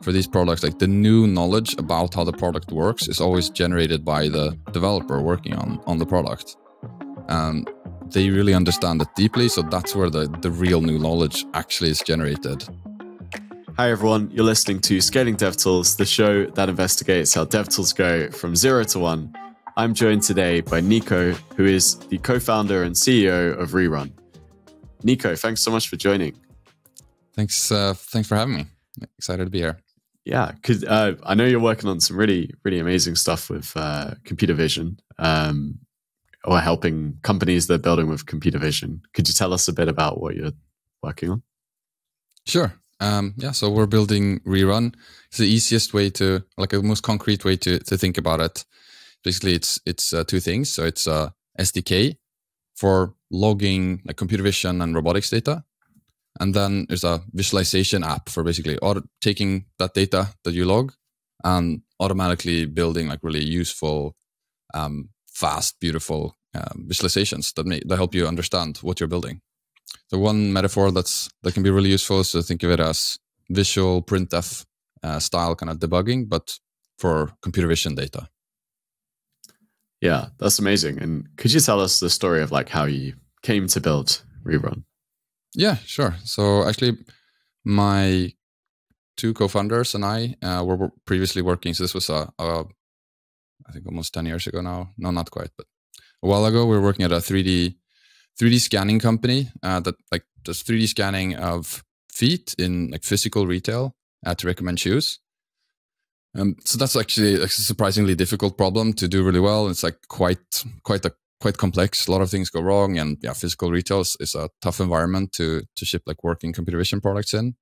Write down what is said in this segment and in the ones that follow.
for these products, like the new knowledge about how the product works is always generated by the developer working on the product. And they really understand it deeply, so that's where the real new knowledge actually is generated. Hi everyone, you're listening to Scaling DevTools, the show that investigates how DevTools go from 0 to 1. I'm joined today by Niko, who is the co-founder and CEO of Rerun. Niko, thanks so much for joining. Thanks for having me. Excited to be here. Yeah, I know you're working on some really, really amazing stuff with computer vision, or helping companies that are building with computer vision. Could you tell us a bit about what you're working on? Sure. So we're building Rerun. It's the easiest way to, like a most concrete way to think about it. Basically, it's two things. So it's a SDK for logging like computer vision and robotics data. And then there's a visualization app for basically taking that data that you log and automatically building like really useful, fast, beautiful visualizations that help you understand what you're building. So one metaphor that can be really useful is to think of it as visual printf style kind of debugging, but for computer vision data. Yeah, that's amazing. And could you tell us the story of like how you came to build Rerun? Yeah, sure. So actually, my two co-founders and I were previously working. So this was I think almost 10 years ago now. No, not quite, but a while ago. We were working at a 3D scanning company that like does 3D scanning of feet in like physical retail to recommend shoes. So that's actually a surprisingly difficult problem to do really well. It's like quite complex. A lot of things go wrong, and yeah, physical retail is a tough environment to ship like working computer vision products in.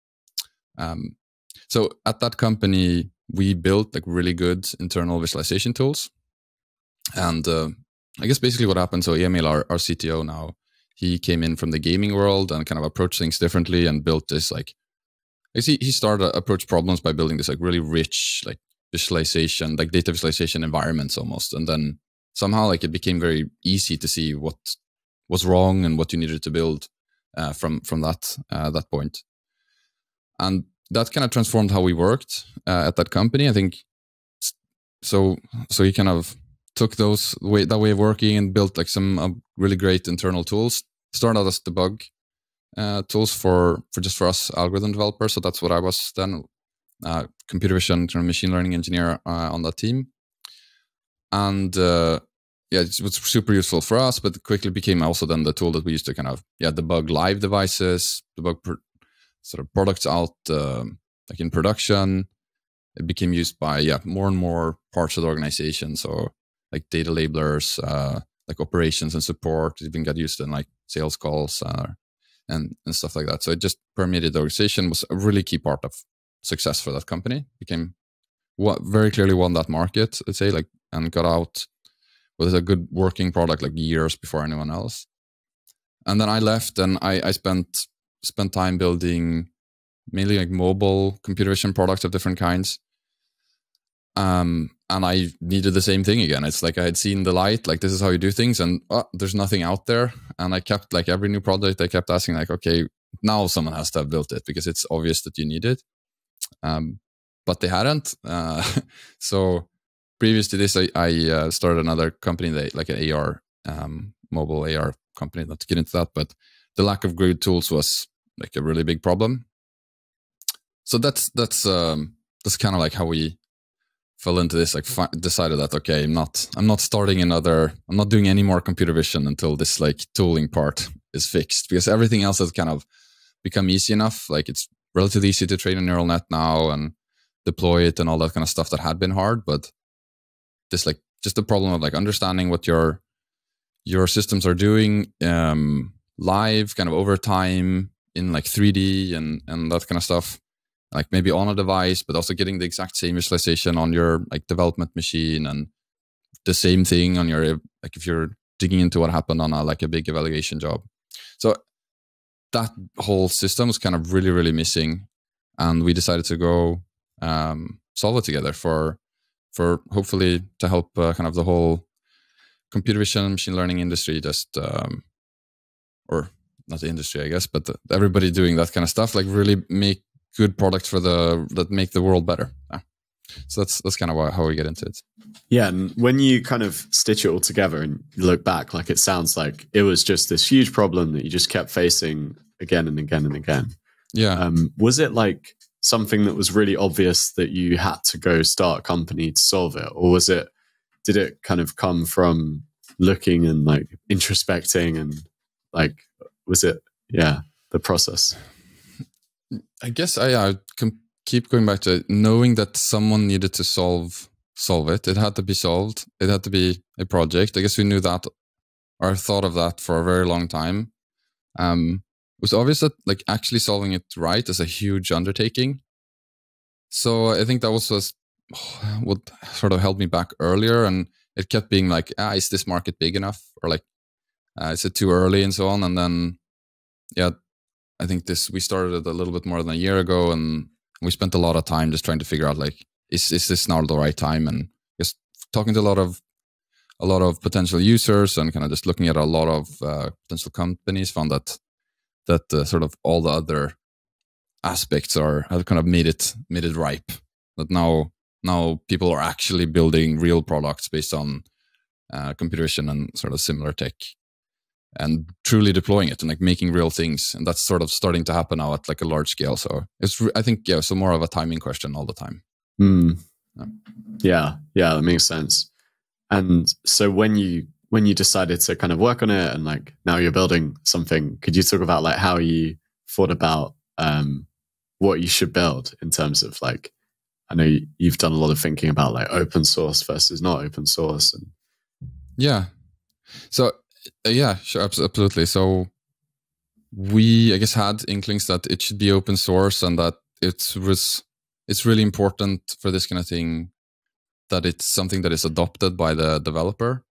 So at that company, we built like really good internal visualization tools, and I guess basically what happened. So Emil, our CTO now, he came in from the gaming world and kind of approached things differently and built this like. He started to approach problems by building this like really rich like visualization, like data visualization environments almost, and then somehow like it became very easy to see what was wrong and what you needed to build from that point. And that kind of transformed how we worked at that company. I think so he kind of took that way of working and built like some really great internal tools. Started out as debug tools for us algorithm developers. So that's what I was then, computer vision and machine learning engineer on that team. And it was super useful for us, but it quickly became also then the tool that we used to kind of debug live devices, debug sort of products out like in production. It became used by more and more parts of the organization. So like data labelers, like operations and support, even got used in like sales calls and stuff like that. So it just permeated the organization. Was a really key part of success for that company. Became very clearly won that market, I'd say, like, and got out with a good working product like years before anyone else. And then I left, and I spent time building mainly like mobile computer vision products of different kinds. And I needed the same thing again. It's like I had seen the light, like this is how you do things, and there's nothing out there. And I kept like every new project, I kept asking like, okay, now someone has to have built it because it's obvious that you need it. But they hadn't. So previous to this, I started another company, like an AR, mobile AR company. Not to get into that, but the lack of good tools was like a really big problem. So that's kind of like how we fell into this. Like decided that okay, I'm not doing any more computer vision until this like tooling part is fixed, because everything else has kind of become easy enough. Like it's relatively easy to train a neural net now and deploy it and all that kind of stuff that had been hard, but this like just the problem of like understanding what your systems are doing live kind of over time in like 3D and that kind of stuff, like maybe on a device, but also getting the exact same visualization on your like development machine, and the same thing on your, like if you're digging into what happened on a big evaluation job. So that whole system was kind of really, really missing, and we decided to go solve it together for hopefully to help kind of the whole computer vision machine learning industry, just or not the industry, I guess, but everybody doing that kind of stuff, like really make good products that make the world better. Yeah. So that's kind of how we get into it. Yeah, and when you kind of stitch it all together and you look back, like it sounds like it was just this huge problem that you just kept facing again and again and again. Yeah. Was it like something that was really obvious that you had to go start a company to solve it, or did it kind of come from looking and like introspecting and like was it the process? I guess I can keep going back to knowing that someone needed to solve it. It had to be solved. It had to be a project. I guess we knew that or thought of that for a very long time. It was obvious that like actually solving it right is a huge undertaking. So I think that was what sort of held me back earlier, and it kept being like, is this market big enough, or like, is it too early, and so on. And then, I think we started it a little bit more than a year ago, and we spent a lot of time just trying to figure out like, is this now the right time? And just talking to a lot of potential users and kind of just looking at a lot of potential companies, found that sort of all the other aspects have kind of made it ripe. That now people are actually building real products based on computer vision and sort of similar tech, and truly deploying it and like making real things. And that's sort of starting to happen now at like a large scale. So I think so more of a timing question all the time. Yeah, that makes sense. And so when you decided to kind of work on it and like now you're building something, could you talk about like how you thought about what you should build in terms of like, I know you've done a lot of thinking about like open source versus not open source. And so sure, absolutely. So we, I guess, had inklings that it should be open source, and that it's really important for this kind of thing that it's something that is adopted by the developer.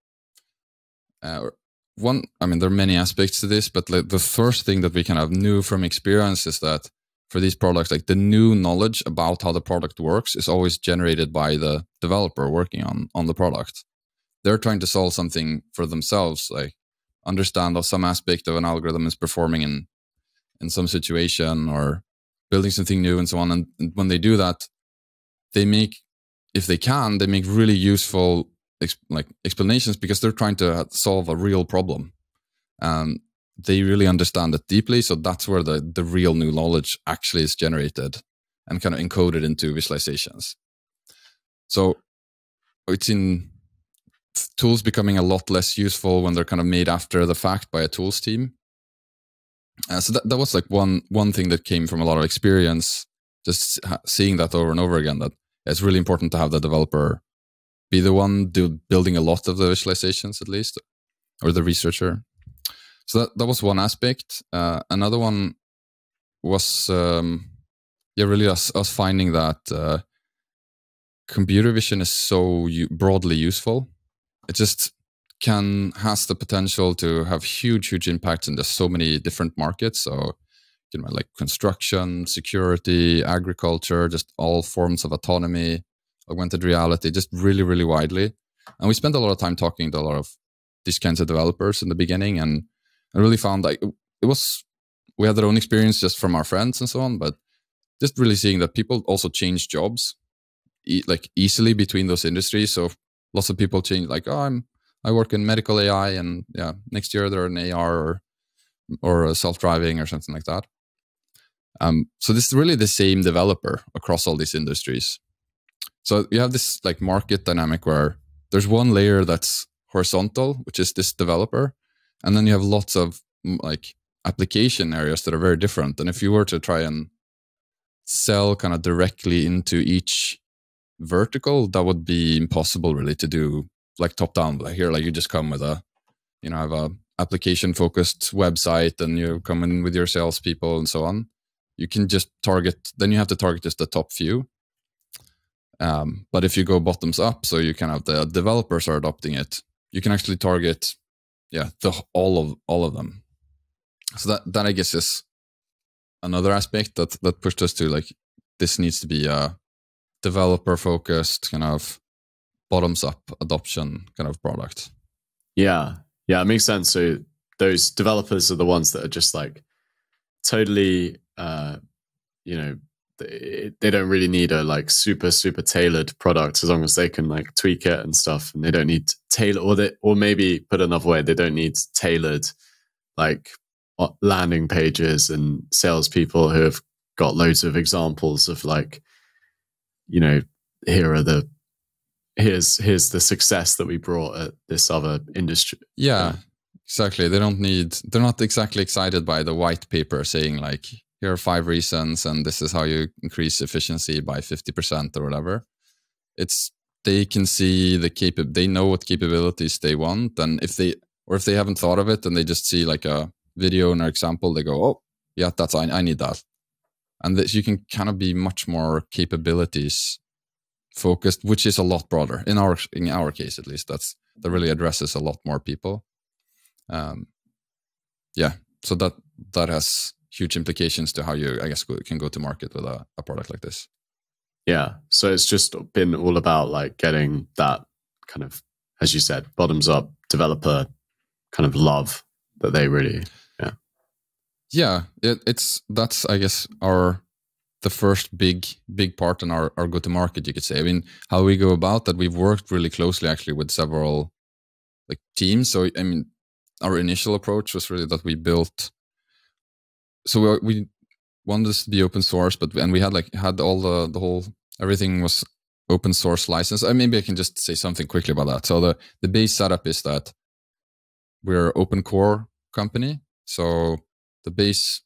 There are many aspects to this, but like the first thing that we kind of knew from experience is that for these products, like the new knowledge about how the product works is always generated by the developer working on the product. They're trying to solve something for themselves, like understand how some aspect of an algorithm is performing in some situation, or building something new and so on. And when they do that, they make really useful explanations, because they're trying to solve a real problem. They really understand it deeply. So that's where the real new knowledge actually is generated and kind of encoded into visualizations. So it's in tools becoming a lot less useful when they're kind of made after the fact by a tools team. So that was like one thing that came from a lot of experience, just seeing that over and over again, that it's really important to have the developer be the one building a lot of the visualizations, at least, or the researcher. So that was one aspect. Another one was really us finding that computer vision is so broadly useful. It just has the potential to have huge impacts in just so many different markets. So, like construction, security, agriculture, just all forms of autonomy, augmented reality, just really widely. And we spent a lot of time talking to a lot of these kinds of developers in the beginning, and I really found like we had our own experience just from our friends and so on, but just really seeing that people also change jobs easily between those industries. So lots of people change, like, I work in medical AI, and next year they're in AR or self-driving or something like that. So this is really the same developer across all these industries. So you have this like market dynamic where there's one layer that's horizontal, which is this developer, and then you have lots of like application areas that are very different. And if you were to try and sell kind of directly into each vertical, that would be impossible really to do like top down. Like here, like you just come with have a application focused website, and you come in with your salespeople and so on. You can just then you have to target just the top few. But if you go bottoms up, so you can have the developers are adopting it, you can actually target, all of them. So that I guess is another aspect that pushed us to like, this needs to be a developer focused kind of bottoms up adoption kind of product. Yeah, it makes sense. So those developers are the ones that are just like totally, they don't really need a like super tailored product, as long as they can like tweak it and stuff, and they don't need or maybe put another way, they don't need tailored like landing pages and salespeople who have got loads of examples of like, you know, here's the success that we brought at this other industry. Yeah, exactly. They're not exactly excited by the white paper saying like, here are 5 reasons and this is how you increase efficiency by 50% or whatever. They can see they know what capabilities they want, and if they haven't thought of it and they just see like a video in our example, they go, oh yeah, I need that. And that you can kind of be much more capabilities focused, which is a lot broader in our case, at least. That really addresses a lot more people. So that has huge implications to how you, I guess, can go to market with a product like this. Yeah. So it's just been all about like getting that kind of, as you said, bottoms up developer kind of love that they really, that's I guess the first big part in our go to market, you could say. I mean, how we go about that, we've worked really closely actually with several like teams. So I mean, our initial approach was really that we built. So we wanted this to be open source, and we had all the whole, everything was open source license. Maybe I can just say something quickly about that. So the base setup is that we're an open core company. So the base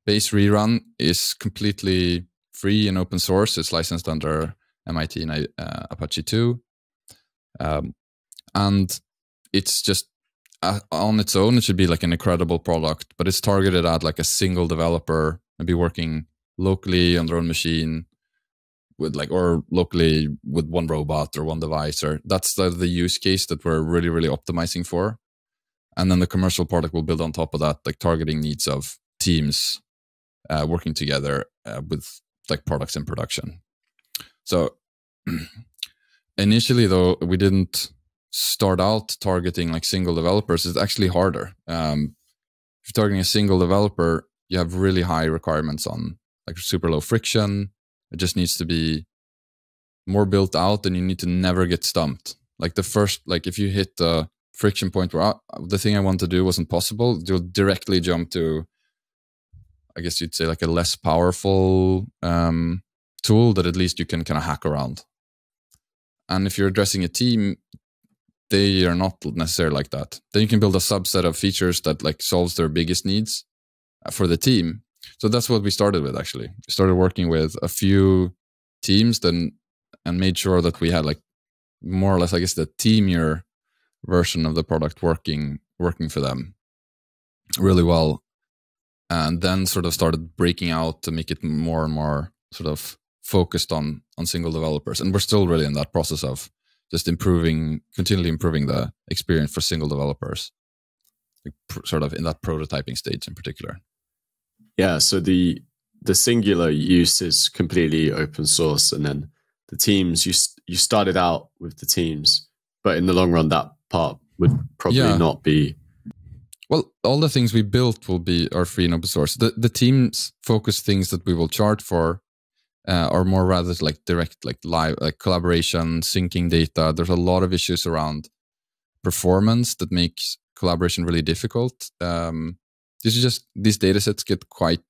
Rerun is completely free and open source. It's licensed under MIT and Apache 2. And it's just on its own, it should be like an incredible product, but it's targeted at like a single developer, maybe working locally on their own machine or locally with one robot or one device, or that's the use case that we're really, really optimizing for. And then the commercial product will build on top of that, like targeting needs of teams working together with like products in production. So initially though, we didn't start out targeting like single developers. It's actually harder. If you're targeting a single developer, you have really high requirements on like super low friction. It just needs to be more built out, and you need to never get stumped. Like if you hit the friction point where the thing I want to do wasn't possible, you'll directly jump to, I guess you'd say, like a less powerful tool that at least you can kind of hack around. And if you're addressing a team, they are not necessarily like that. Then you can build a subset of features that like solves their biggest needs for the team. So that's what we started with, actually. We started working with a few teams and made sure that we had like more or less, I guess, the teamier version of the product working for them really well. And then sort of started breaking out to make it more and more sort of focused on single developers. And we're still really in that process of just continually improving the experience for single developers, sort of in that prototyping stage in particular. Yeah, so the singular use is completely open source, and then the teams, you started out with the teams, but in the long run, that part would probably not be. Well, all the things we built are free and open source. The teams focus things that we will charge for are more rather like direct, like live, like collaboration, syncing data. There's a lot of issues around performance that makes collaboration really difficult. These data sets get quite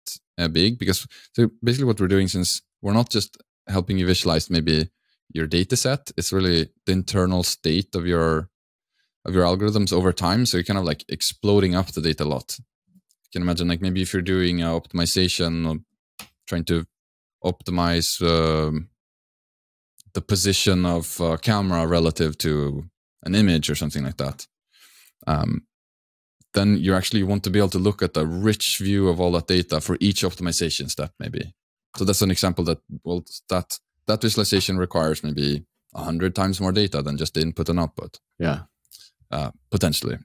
big because so basically what we're doing, since we're not just helping you visualize maybe your data set, it's really the internal state of your algorithms over time. So you're kind of like exploding up the data a lot. You can imagine like maybe if you're doing optimization or trying to optimize the position of a camera relative to an image or something like that. Then you actually want to be able to look at a rich view of all that data for each optimization step, maybe. So that's an example that visualization requires maybe 100 times more data than just the input and output. Yeah. Potentially.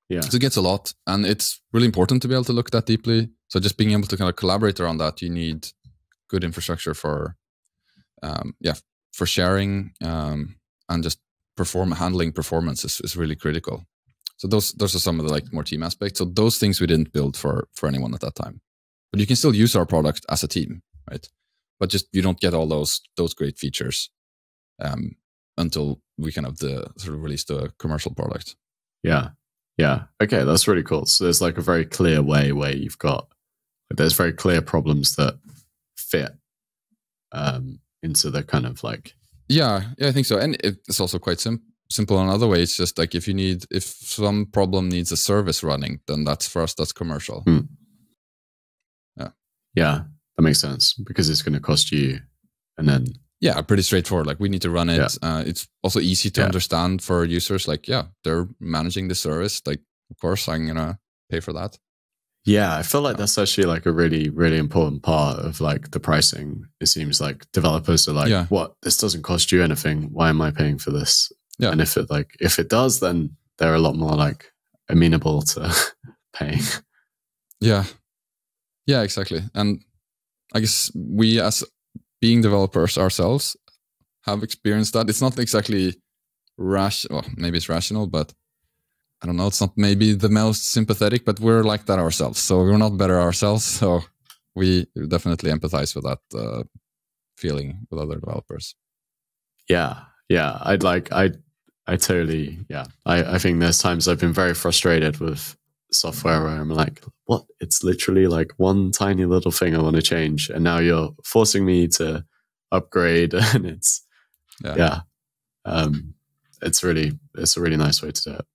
Yeah. So it gets a lot, and it's really important to be able to look that deeply. So just being able to kind of collaborate around that, you need good infrastructure for sharing, and just handling performance is really critical. So those are some of the like more team aspects. So those things we didn't build for anyone at that time, but you can still use our product as a team, right? but just you don't get all those great features until we kind of sort of release the commercial product. Yeah. Okay, that's really cool. So there's like a very clear way where you've got there's very clear problems that fit into the kind of like yeah, I think so. And it's also quite simple in another way. It's just like if some problem needs a service running, then that's commercial. Yeah, that makes sense because it's going to cost you, and then pretty straightforward. Like we need to run it. It's also easy to understand for users. Like they're managing the service. Like of course I'm gonna pay for that. Yeah, I feel like that's actually like a really, really important part of like the pricing. It seems like developers are like, what? This doesn't cost you anything. Why am I paying for this? Yeah. And if it does, then they're a lot more like amenable to paying. Yeah, exactly. And I guess we as being developers ourselves have experienced that. It's not exactly rational. Well, maybe it's rational, but I don't know, it's not maybe the most sympathetic, but we're like that ourselves. So we're not better ourselves. So we definitely empathize with that feeling with other developers. Yeah. I totally, I think there's times I've been very frustrated with software where I'm like, what? It's literally like one tiny little thing I want to change. And now you're forcing me to upgrade. And it's a really nice way to do it.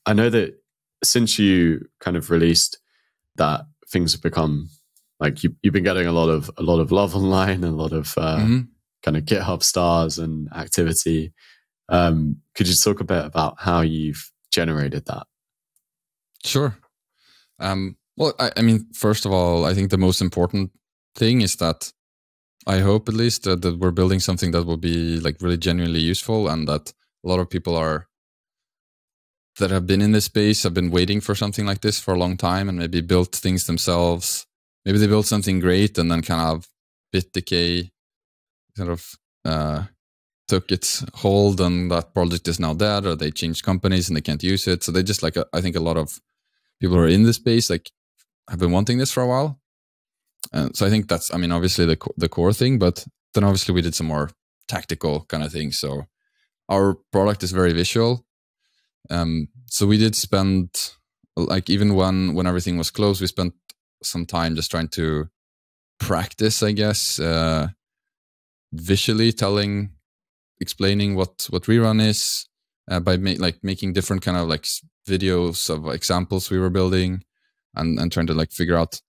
I know that since you kind of released that, things have become like you've been getting a lot of love online and a lot of kind of GitHub stars and activity. Could you talk a bit about how you've generated that? Sure. Well, I mean, first of all, I think the most important thing is that I hope at least that we're building something that will be like really genuinely useful, and that a lot of people that have been in this space have been waiting for something like this for a long time and maybe built things themselves. Maybe they built something great and then kind of bit decay kind of took its hold and that project is now dead, or they changed companies and they can't use it. So they just like, I think a lot of people who are in this space like have been wanting this for a while. So I think that's, I mean, obviously the core thing, but then obviously we did some more tactical kind of things. So our product is very visual. So we did spend, like, even when everything was closed, we spent some time just trying to practice, I guess, visually explaining what Rerun is, by making different kind of like videos of examples we were building, and trying to like figure out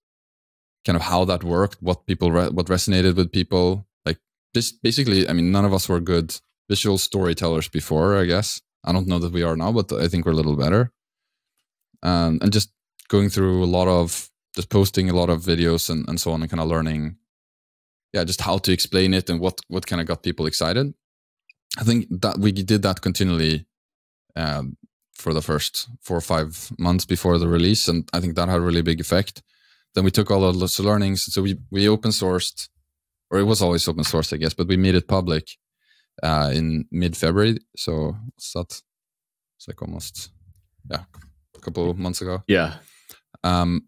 kind of how that worked, what resonated with people. Like just basically, I mean, none of us were good visual storytellers before, I guess. I don't know that we are now, but I think we're a little better. And just going through just posting a lot of videos and so on, and kind of learning, just how to explain it and what kind of got people excited. I think that we did that continually for the first 4 or 5 months before the release, and I think that had a really big effect. Then we took all of those learnings, so we open sourced, or it was always open sourced, I guess, but we made it public in mid-February. So it's like almost a couple of months ago. Yeah. And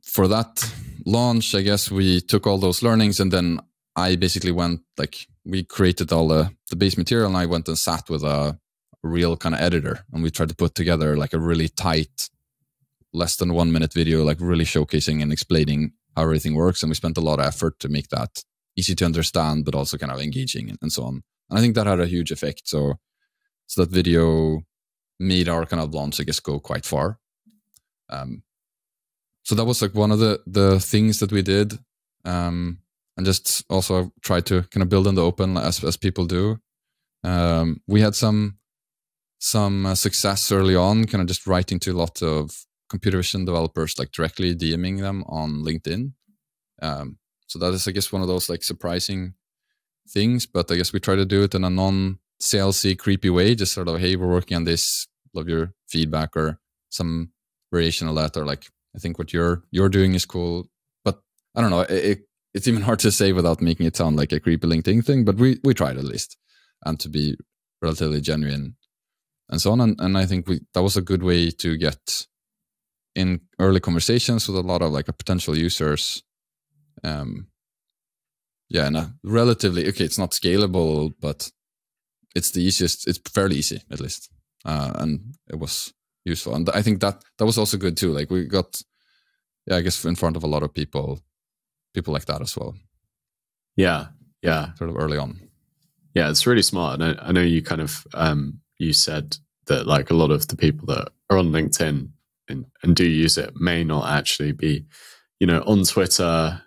for that launch, I guess we took all those learnings, and then I basically went, like, we created all the base material, and I went and sat with a real kind of editor, and we tried to put together like a really tight, less than 1 minute video, like really showcasing and explaining how everything works. And we spent a lot of effort to make that easy to understand, but also kind of engaging and so on. And I think that had a huge effect. So that video made our kind of launch, I guess, go quite far. So that was like one of the things that we did. And just also try to kind of build in the open as people do. We had some success early on, kind of just writing to a lot of computer vision developers, like directly DMing them on LinkedIn. So that is, I guess, one of those like surprising things, but I guess we try to do it in a non-salesy, creepy way. Just sort of, hey, we're working on this, love your feedback, or some variation of that, or like, I think what you're doing is cool. But I don't know, it's even hard to say without making it sound like a creepy LinkedIn thing, but we tried at least, and to be relatively genuine and so on. And I think that was a good way to get in early conversations with a lot of like potential users, yeah, and relatively okay. It's not scalable, but it's the easiest. It's fairly easy, at least, and it was useful. And I think that was also good too. Like we got, I guess, in front of a lot of people like that as well. Yeah, sort of early on. Yeah, it's really smart. And I know you kind of you said that like a lot of the people that are on LinkedIn and do use it may not actually be, on Twitter.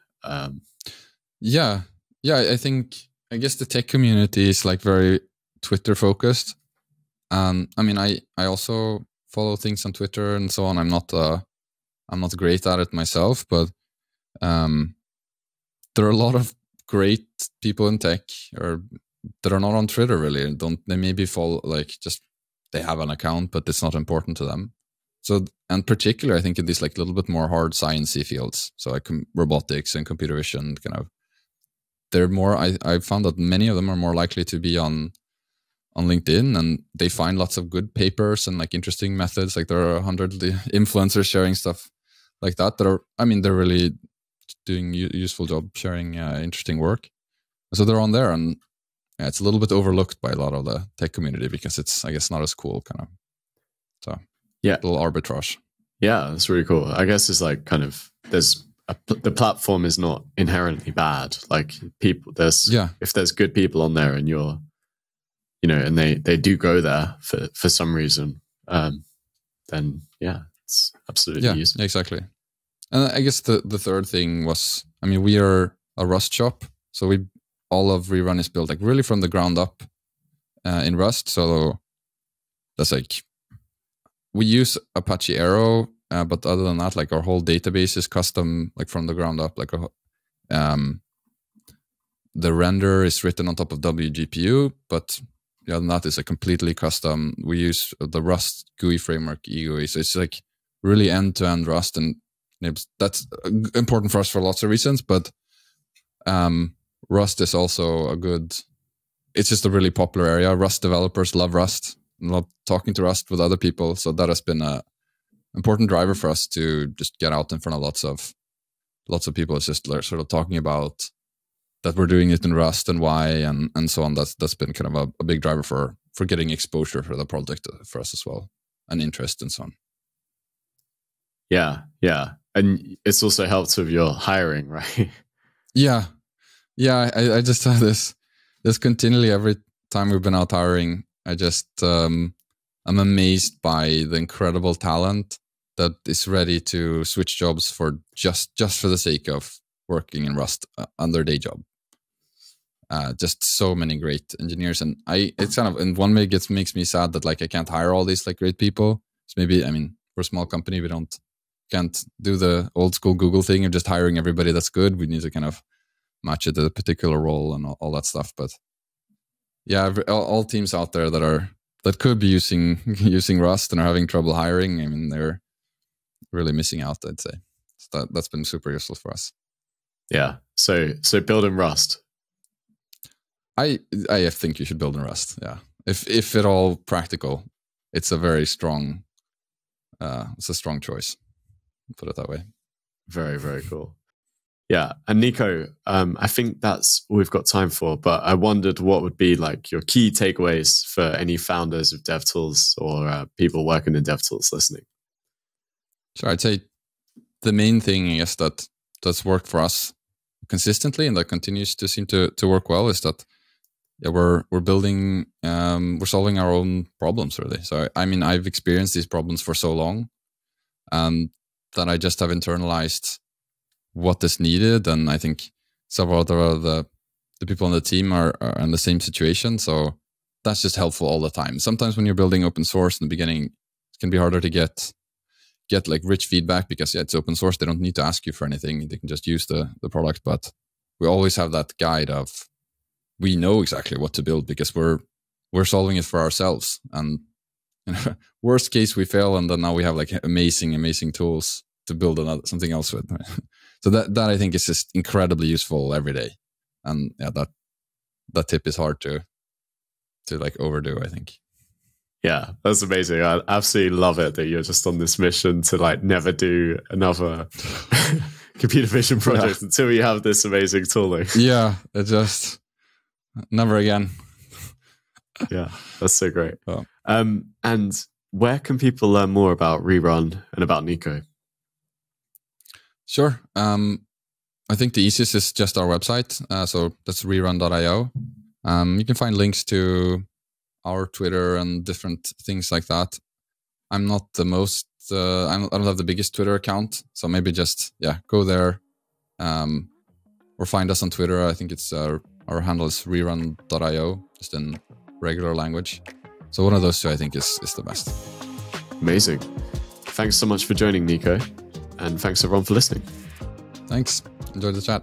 Yeah, I guess the tech community is like very Twitter focused. I mean, I also follow things on Twitter and so on. I'm not great at it myself, but there are a lot of great people in tech or that are not on Twitter really, and they maybe follow, like, just they have an account, but it's not important to them. So, and particularly, I think in these like a little bit more hard sciencey fields, so like robotics and computer vision, kind of, they're more. I found that many of them are more likely to be on LinkedIn, and they find lots of good papers and like interesting methods. Like there are 100 influencers sharing stuff like that are, I mean, they're really doing useful job sharing interesting work. So they're on there, and it's a little bit overlooked by a lot of the tech community because it's, I guess, not as cool, kind of. So yeah, a little arbitrage. Yeah, that's really cool. I guess it's like kind of the platform is not inherently bad. Like people, if there's good people on there and you're, and they do go there for some reason, then yeah, it's absolutely useful. Yeah, exactly. And I guess the third thing was, I mean, we are a Rust shop, so all of Rerun is built like really from the ground up in Rust. So that's like, we use Apache Arrow, but other than that, like our whole database is custom, like from the ground up. Like the render is written on top of WGPU, but yeah, that is a completely custom. We use the Rust GUI framework, eGUI. So it's like really end-to-end Rust, and that's important for us for lots of reasons, but Rust is also it's just a really popular area. Rust developers love Rust and love talking to Rust with other people. So that has been a important driver for us to just get out in front of lots of people. It's just sort of talking about that we're doing it in Rust and why and so on. That's been kind of a big driver for getting exposure for the project for us as well, and interest and so on. Yeah. And it's also helped with your hiring, right? Yeah. I just have this continually every time we've been out hiring. I just I'm amazed by the incredible talent that is ready to switch jobs for just for the sake of working in Rust on their day job. Just so many great engineers, and it's kind of, in one way, makes me sad that like I can't hire all these like great people. So maybe, I mean, we're a small company, we can't do the old school Google thing of just hiring everybody that's good. We need to kind of match it to the particular role and all that stuff. But yeah, all teams out there that could be using Rust and are having trouble hiring, I mean, they're really missing out, I'd say. So that's been super useful for us. Yeah. So build in Rust. I think you should build in Rust. Yeah. If at all practical, it's a very strong choice. Put it that way. Very, very cool. Yeah. And Niko, I think that's all we've got time for, but I wondered what would be like your key takeaways for any founders of DevTools or people working in DevTools listening. Sure. I'd say the main thing, I guess, that's worked for us consistently and that continues to seem to work well is that we're building, we're solving our own problems, really. So, I mean, I've experienced these problems for so long that I just have internalized what is needed. And I think several other of the people on the team are in the same situation. So that's just helpful all the time. Sometimes when you're building open source in the beginning, it can be harder to get like rich feedback because it's open source. They don't need to ask you for anything. They can just use the product. But we always have that guide of, we know exactly what to build because we're solving it for ourselves. And worst case, we fail, and then now we have like amazing tools to build something else with. So that I think is just incredibly useful every day. And yeah, that tip is hard to like overdo, I think. Yeah, that's amazing. I absolutely love it that you're just on this mission to like never do another computer vision project until we have this amazing tooling. Yeah, it just never again. Yeah, that's so great. Oh. And where can people learn more about Rerun and about Niko? Sure. I think the easiest is just our website. So that's rerun.io. You can find links to our Twitter and different things like that. I'm not the most, I don't have the biggest Twitter account. So maybe just, go there or find us on Twitter. I think it's our handle is rerun.io, just in regular language. So one of those two, I think, is the best. Amazing. Thanks so much for joining, Niko. And thanks everyone for listening. Thanks. Enjoyed the chat.